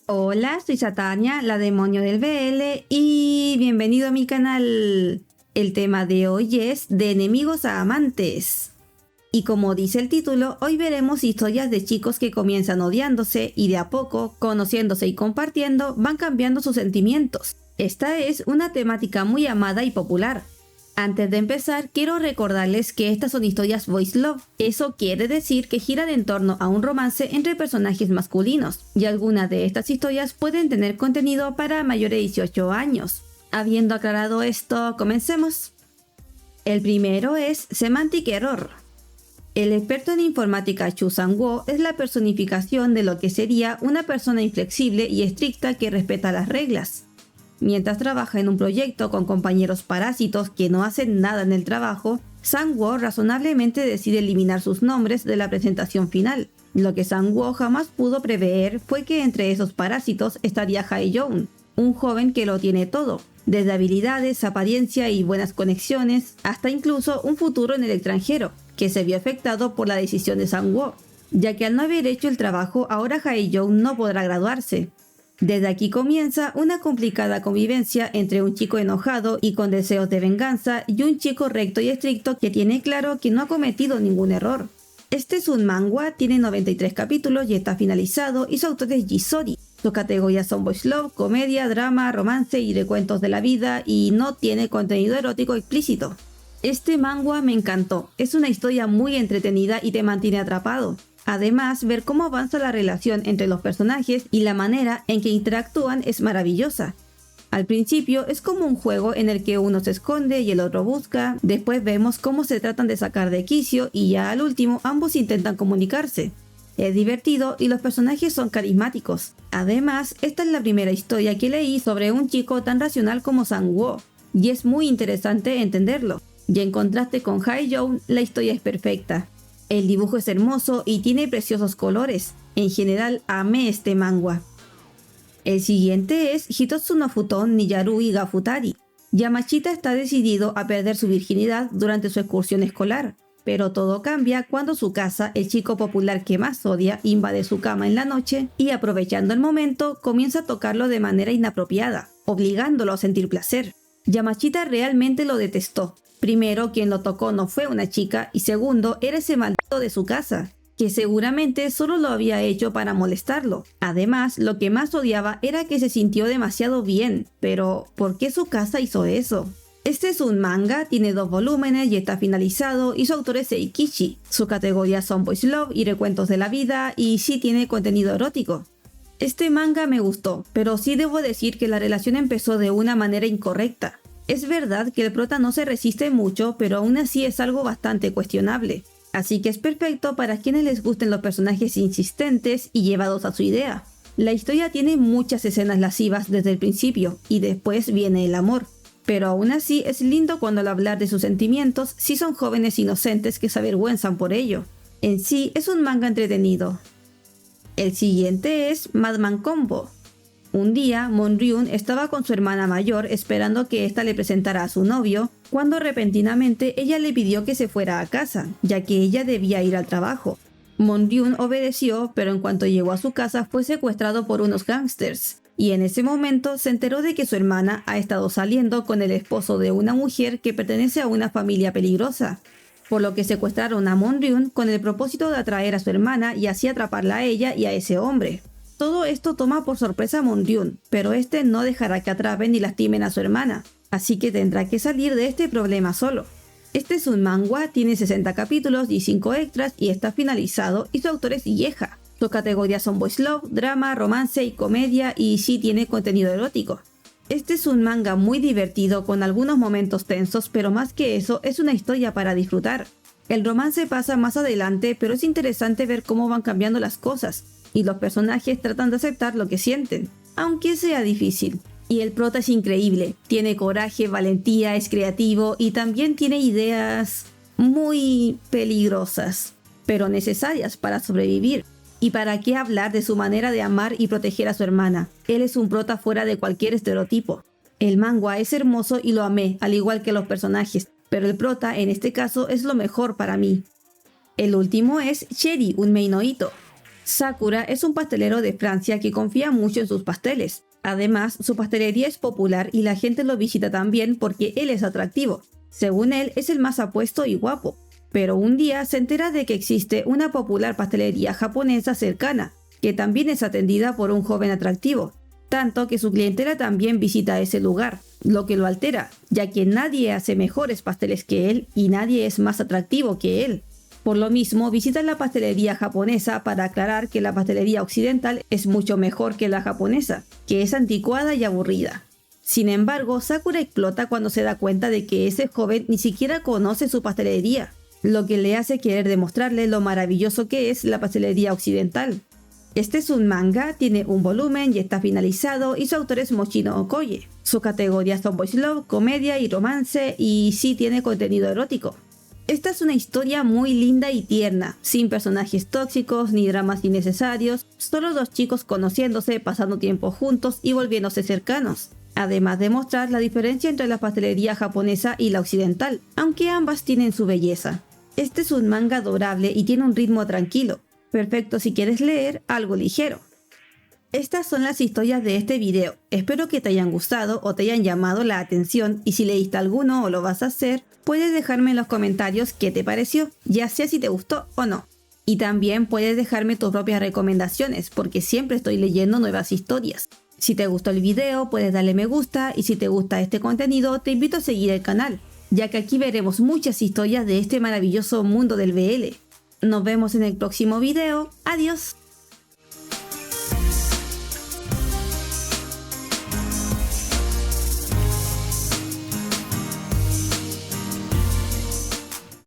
Hola, soy Satania, la demonio del BL, y bienvenido a mi canal. El tema de hoy es de enemigos a amantes. Y como dice el título, hoy veremos historias de chicos que comienzan odiándose y de a poco, conociéndose y compartiendo, van cambiando sus sentimientos. Esta es una temática muy amada y popular. Antes de empezar, quiero recordarles que estas son historias voice love. Eso quiere decir que giran en torno a un romance entre personajes masculinos, y algunas de estas historias pueden tener contenido para mayores de 18 años. Habiendo aclarado esto, comencemos. El primero es Semantic Error. El experto en informática Chu Sang-woo es la personificación de lo que sería una persona inflexible y estricta que respeta las reglas. Mientras trabaja en un proyecto con compañeros parásitos que no hacen nada en el trabajo, Sang-woo razonablemente decide eliminar sus nombres de la presentación final. Lo que Sang-woo jamás pudo prever fue que entre esos parásitos estaría Hae-young, un joven que lo tiene todo, desde habilidades, apariencia y buenas conexiones, hasta incluso un futuro en el extranjero, que se vio afectado por la decisión de Sang-woo, ya que al no haber hecho el trabajo, ahora Hae-young no podrá graduarse. Desde aquí comienza una complicada convivencia entre un chico enojado y con deseos de venganza y un chico recto y estricto que tiene claro que no ha cometido ningún error. Este es un manga, tiene 93 capítulos y está finalizado, y su autor es Gisori. Sus categorías son boys love, comedia, drama, romance y recuentos de la vida, y no tiene contenido erótico explícito. Este manga me encantó, es una historia muy entretenida y te mantiene atrapado. Además, ver cómo avanza la relación entre los personajes y la manera en que interactúan es maravillosa. Al principio es como un juego en el que uno se esconde y el otro busca, después vemos cómo se tratan de sacar de quicio y ya al último ambos intentan comunicarse. Es divertido y los personajes son carismáticos. Además, esta es la primera historia que leí sobre un chico tan racional como Sang-woo, y es muy interesante entenderlo. Y en contraste con Hae-young, la historia es perfecta. El dibujo es hermoso y tiene preciosos colores. En general, amé este manga. El siguiente es Hitotsu no Futon ni Yarui ga Futari. Yamashita está decidido a perder su virginidad durante su excursión escolar, pero todo cambia cuando Tsukasa, el chico popular que más odia, invade su cama en la noche y, aprovechando el momento, comienza a tocarlo de manera inapropiada, obligándolo a sentir placer. Yamashita realmente lo detestó. Primero, quien lo tocó no fue una chica, y segundo, era ese maldito de su casa, que seguramente solo lo había hecho para molestarlo. Además, lo que más odiaba era que se sintió demasiado bien, pero ¿por qué su casa hizo eso? Este es un manga, tiene 2 volúmenes y está finalizado, y su autor es Eikichi. Sus categorías son boys love y recuentos de la vida, y sí tiene contenido erótico. Este manga me gustó, pero sí debo decir que la relación empezó de una manera incorrecta. Es verdad que el prota no se resiste mucho, pero aún así es algo bastante cuestionable. Así que es perfecto para quienes les gusten los personajes insistentes y llevados a su idea. La historia tiene muchas escenas lascivas desde el principio, y después viene el amor. Pero aún así es lindo cuando al hablar de sus sentimientos, sí son jóvenes inocentes que se avergüenzan por ello. En sí es un manga entretenido. El siguiente es Madman Combo. Un día, Mon-ryun estaba con su hermana mayor esperando que ésta le presentara a su novio, cuando repentinamente ella le pidió que se fuera a casa, ya que ella debía ir al trabajo. Mon-ryun obedeció, pero en cuanto llegó a su casa fue secuestrado por unos gángsters, y en ese momento se enteró de que su hermana ha estado saliendo con el esposo de una mujer que pertenece a una familia peligrosa, por lo que secuestraron a Mon-ryun con el propósito de atraer a su hermana y así atraparla a ella y a ese hombre. Todo esto toma por sorpresa a Mon-ryun, pero este no dejará que atrapen ni lastimen a su hermana, así que tendrá que salir de este problema solo. Este es un manga, tiene 60 capítulos y 5 extras y está finalizado, y su autor es Yeja. Sus categorías son boys love, drama, romance y comedia, y sí tiene contenido erótico. Este es un manga muy divertido con algunos momentos tensos, pero más que eso es una historia para disfrutar. El romance pasa más adelante, pero es interesante ver cómo van cambiando las cosas, y los personajes tratan de aceptar lo que sienten, aunque sea difícil. Y el prota es increíble, tiene coraje, valentía, es creativo y también tiene ideas muy peligrosas, pero necesarias para sobrevivir. Y para qué hablar de su manera de amar y proteger a su hermana. Él es un prota fuera de cualquier estereotipo. El manga es hermoso y lo amé, al igual que los personajes, pero el prota en este caso es lo mejor para mí. El último es Cherry Unmei no Ito. Sakura es un pastelero de Francia que confía mucho en sus pasteles. Además, su pastelería es popular y la gente lo visita también porque él es atractivo. Según él, es el más apuesto y guapo. Pero un día se entera de que existe una popular pastelería japonesa cercana, que también es atendida por un joven atractivo, tanto que su clientela también visita ese lugar, lo que lo altera, ya que nadie hace mejores pasteles que él y nadie es más atractivo que él. Por lo mismo, visita la pastelería japonesa para aclarar que la pastelería occidental es mucho mejor que la japonesa, que es anticuada y aburrida. Sin embargo, Sakura explota cuando se da cuenta de que ese joven ni siquiera conoce su pastelería, lo que le hace querer demostrarle lo maravilloso que es la pastelería occidental. Este es un manga, tiene un volumen y está finalizado y su autor es Mochino Okoye. Sus categorías son Boys Love, comedia y romance y sí tiene contenido erótico. Esta es una historia muy linda y tierna, sin personajes tóxicos ni dramas innecesarios, solo dos chicos conociéndose, pasando tiempo juntos y volviéndose cercanos. Además de mostrar la diferencia entre la pastelería japonesa y la occidental, aunque ambas tienen su belleza. Este es un manga adorable y tiene un ritmo tranquilo, perfecto si quieres leer algo ligero. Estas son las historias de este video, espero que te hayan gustado o te hayan llamado la atención y si leíste alguno o lo vas a hacer, puedes dejarme en los comentarios qué te pareció, ya sea si te gustó o no. Y también puedes dejarme tus propias recomendaciones porque siempre estoy leyendo nuevas historias. Si te gustó el video puedes darle me gusta y si te gusta este contenido te invito a seguir el canal, ya que aquí veremos muchas historias de este maravilloso mundo del BL. Nos vemos en el próximo video, adiós.